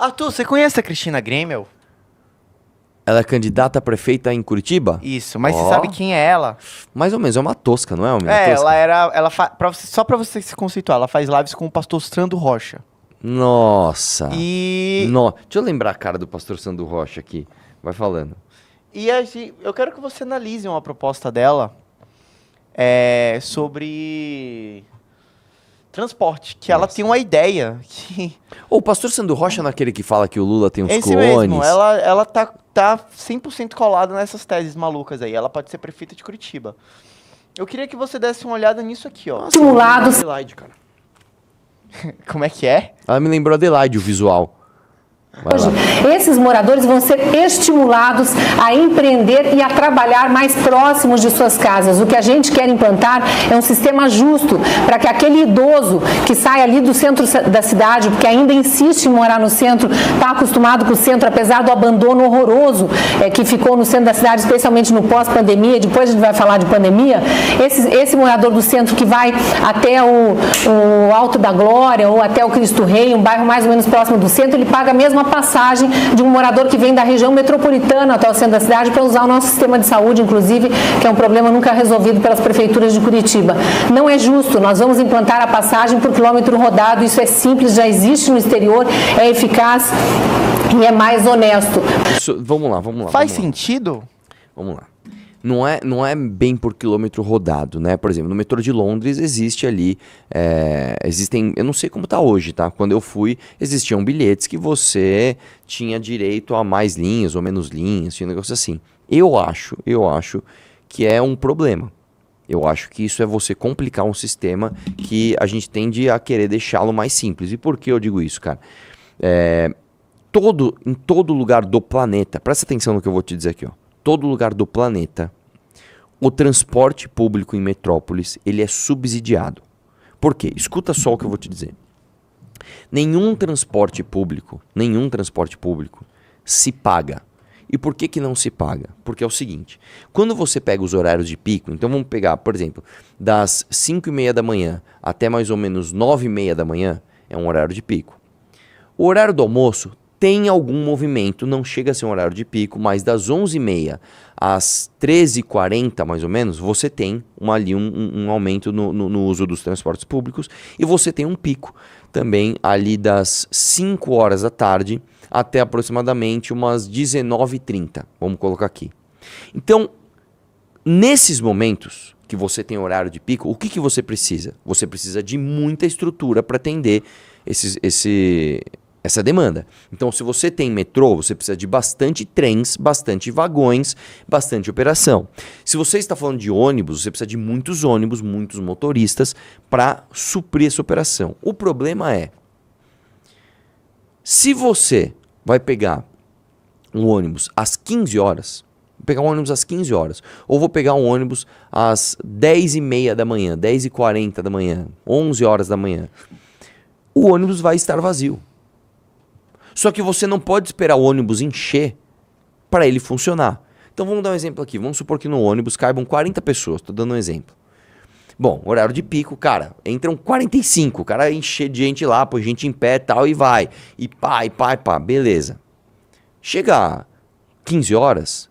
Arthur, você conhece a Cristina Grêmio? Ela é candidata a prefeita em Curitiba? Isso, mas Ó. você sabe quem é ela? Mais ou menos, é uma tosca, não é? Uma mina É, tosca? ela era. Só pra você se conceituar, ela faz lives com o pastor Sandro Rocha. Nossa. E. Deixa eu lembrar a cara do pastor Sandro Rocha aqui. Vai falando. Eu quero que você analise uma proposta dela sobre transporte. Que ela tem uma ideia que. O pastor Sandro Rocha não é aquele que fala que o Lula tem uns Esse clones? mesmo, ela tá 100% colada nessas teses malucas aí. Ela pode ser prefeita de Curitiba. Eu queria que você desse uma olhada nisso aqui, ó. Estimulados. Adelaide, cara. Como é que é? Ela me lembrou Adelaide, o visual. Vai lá. Esses moradores vão ser estimulados a empreender e a trabalhar mais próximos de suas casas. O que a gente quer implantar é um sistema justo para que aquele idoso que sai ali do centro da cidade, porque ainda insiste em morar no centro, está acostumado com o centro, apesar do abandono horroroso que ficou no centro da cidade, especialmente no pós-pandemia, depois a gente vai falar de pandemia, esse morador do centro que vai até o Alto da Glória ou até o Cristo Rei, um bairro mais ou menos próximo do centro, ele paga a mesma passagem de um morador que vem da região metropolitana até o centro da cidade para usar o nosso sistema de saúde, inclusive, que é um problema nunca resolvido pelas prefeituras de Curitiba. Não é justo, nós vamos implantar a passagem por quilômetro rodado, isso é simples, já existe no exterior, é eficaz e é mais honesto. Vamos lá. Faz sentido? Vamos lá. Não é bem por quilômetro rodado, né? Por exemplo, no metrô de Londres existe ali, existem, eu não sei como tá hoje, tá? Quando eu fui, existiam bilhetes que você tinha direito a mais linhas ou menos linhas, tinha um negócio assim. Eu acho que é um problema. Eu acho que isso é você complicar um sistema que a gente tende a querer deixá-lo mais simples. E por que eu digo isso, cara? Em todo lugar do planeta, presta atenção no que eu vou te dizer aqui, ó. Todo lugar do planeta, o transporte público em metrópoles, ele é subsidiado. Por quê? Escuta só o que eu vou te dizer. Nenhum transporte público se paga. E por que não se paga? Porque é o seguinte, quando você pega os horários de pico, então vamos pegar, por exemplo, das 5h30 da manhã até mais ou menos 9h30 da manhã, é um horário de pico. O horário do almoço tem algum movimento, não chega a ser um horário de pico, mas das 11h30 às 13h40, mais ou menos, você tem um aumento no uso dos transportes públicos e você tem um pico também ali das 5 horas da tarde até aproximadamente umas 19h30, vamos colocar aqui. Então, nesses momentos que você tem horário de pico, o que você precisa? Você precisa de muita estrutura para atender essa demanda. Então, se você tem metrô, você precisa de bastante trens, bastante vagões, bastante operação. Se você está falando de ônibus, você precisa de muitos ônibus, muitos motoristas para suprir essa operação. O problema é, se você vai pegar um ônibus às 15 horas, vou pegar um ônibus às 15 horas, ou vou pegar um ônibus às 10h30 da manhã, 10h40 da manhã, 11 horas da manhã, o ônibus vai estar vazio. Só que você não pode esperar o ônibus encher para ele funcionar. Então vamos dar um exemplo aqui. Vamos supor que no ônibus caibam 40 pessoas. Estou dando um exemplo. Bom, horário de pico, cara, entram 45. O cara enche de gente lá, põe gente em pé e tal e vai. E pá, beleza. Chega 15 horas,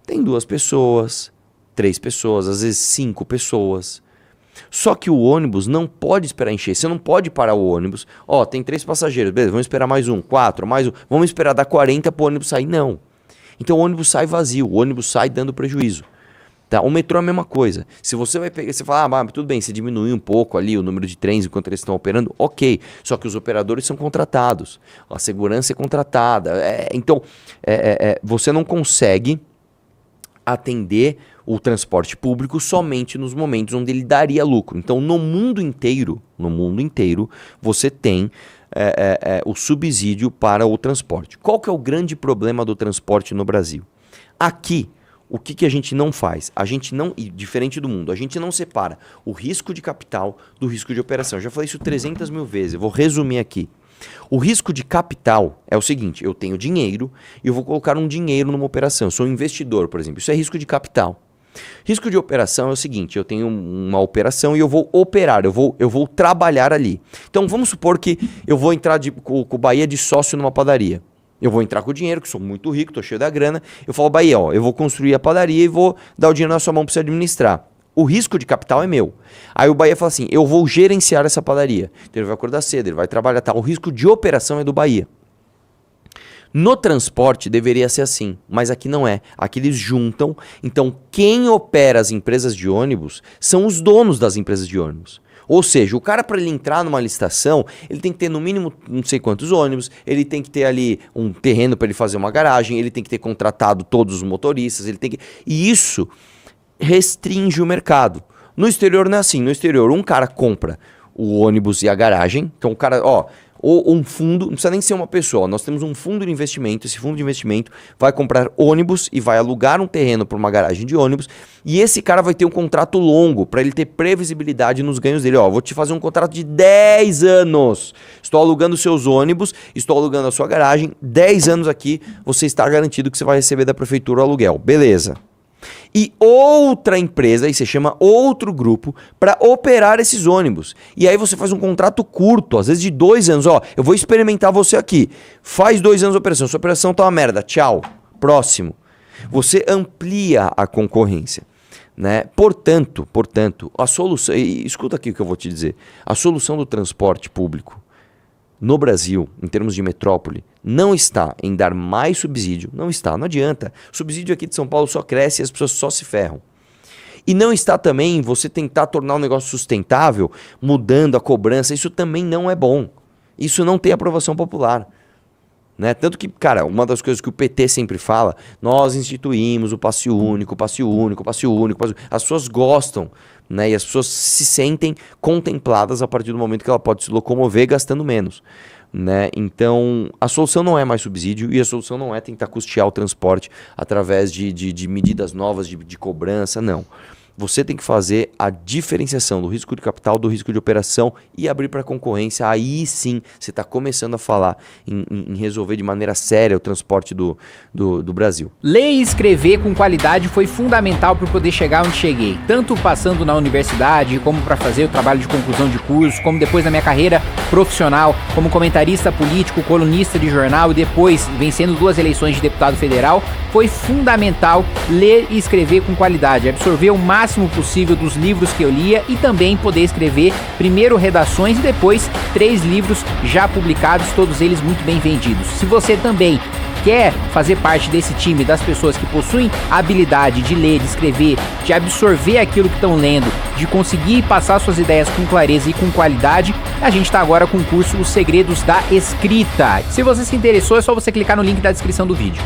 tem 2 pessoas, 3 pessoas, às vezes 5 pessoas. Só que o ônibus não pode esperar encher. Você não pode parar o ônibus. Ó, tem 3 passageiros, beleza, vamos esperar mais 1, 4, mais 1. Vamos esperar dar 40 para o ônibus sair. Não. Então o ônibus sai vazio, o ônibus sai dando prejuízo. Tá? O metrô é a mesma coisa. Se você vai pegar, você fala, tudo bem, você diminui um pouco ali o número de trens enquanto eles estão operando, ok. Só que os operadores são contratados. A segurança é contratada. Então, você não consegue atender o transporte público somente nos momentos onde ele daria lucro. Então, no mundo inteiro, você tem o subsídio para o transporte. Qual que é o grande problema do transporte no Brasil? Aqui, o que a gente não faz? A gente não, e diferente do mundo, a gente não separa o risco de capital do risco de operação. Eu já falei isso 300 mil vezes, eu vou resumir aqui. O risco de capital é o seguinte, eu tenho dinheiro e eu vou colocar um dinheiro numa operação. Eu sou um investidor, por exemplo, isso é risco de capital. Risco de operação é o seguinte, eu tenho uma operação e eu vou operar, eu vou trabalhar ali. Então vamos supor que eu vou entrar com o Bahia de sócio numa padaria. Eu vou entrar com o dinheiro, que sou muito rico, tô cheio da grana. Eu falo, Bahia, ó, eu vou construir a padaria e vou dar o dinheiro na sua mão para você administrar. O risco de capital é meu. Aí o Bahia fala assim, eu vou gerenciar essa padaria. Então ele vai acordar cedo, ele vai trabalhar, tal. O risco de operação é do Bahia. No transporte deveria ser assim, mas aqui não é. Aqui eles juntam. Então quem opera as empresas de ônibus são os donos das empresas de ônibus. Ou seja, o cara, para ele entrar numa licitação, ele tem que ter no mínimo não sei quantos ônibus, ele tem que ter ali um terreno para ele fazer uma garagem, ele tem que ter contratado todos os motoristas, ele tem que... E isso restringe o mercado. No exterior não é assim. No exterior, um cara compra o ônibus e a garagem. Então o cara, ó, ou um fundo, não precisa nem ser uma pessoa. Nós temos um fundo de investimento. Esse fundo de investimento vai comprar ônibus e vai alugar um terreno para uma garagem de ônibus. E esse cara vai ter um contrato longo para ele ter previsibilidade nos ganhos dele. Ó, vou te fazer um contrato de 10 anos. Estou alugando seus ônibus, estou alugando a sua garagem. 10 anos aqui, você está garantido que você vai receber da prefeitura o aluguel. Beleza. E outra empresa, aí você chama outro grupo para operar esses ônibus. E aí você faz um contrato curto, às vezes de 2 anos. Ó, eu vou experimentar você aqui. Faz 2 anos de operação. Sua operação tá uma merda. Tchau. Próximo. Você amplia a concorrência. Né? Portanto, a solução... E escuta aqui o que eu vou te dizer. A solução do transporte público no Brasil, em termos de metrópole, não está em dar mais subsídio. Não está, não adianta. O subsídio aqui de São Paulo só cresce e as pessoas só se ferram. E não está também em você tentar tornar o negócio sustentável, mudando a cobrança. Isso também não é bom. Isso não tem aprovação popular. Né? Tanto que, cara, uma das coisas que o PT sempre fala, nós instituímos o passe único, passe único, passe único, passe único. As pessoas gostam, né? E as pessoas se sentem contempladas a partir do momento que ela pode se locomover gastando menos. Né? Então, a solução não é mais subsídio e a solução não é tentar custear o transporte através de medidas novas de cobrança, não. Você tem que fazer a diferenciação do risco de capital, do risco de operação e abrir para a concorrência. Aí sim você está começando a falar em resolver de maneira séria o transporte do Brasil. Ler e escrever com qualidade foi fundamental para poder chegar onde cheguei. Tanto passando na universidade, como para fazer o trabalho de conclusão de curso, como depois na minha carreira profissional, como comentarista político, colunista de jornal e depois vencendo 2 eleições de deputado federal. Foi fundamental ler e escrever com qualidade, absorver o máximo possível dos livros que eu lia e também poder escrever primeiro redações e depois 3 livros já publicados, todos eles muito bem vendidos. Se você também quer fazer parte desse time das pessoas que possuem a habilidade de ler, de escrever, de absorver aquilo que estão lendo, de conseguir passar suas ideias com clareza e com qualidade, a gente está agora com o curso Os Segredos da Escrita. Se você se interessou, é só você clicar no link da descrição do vídeo.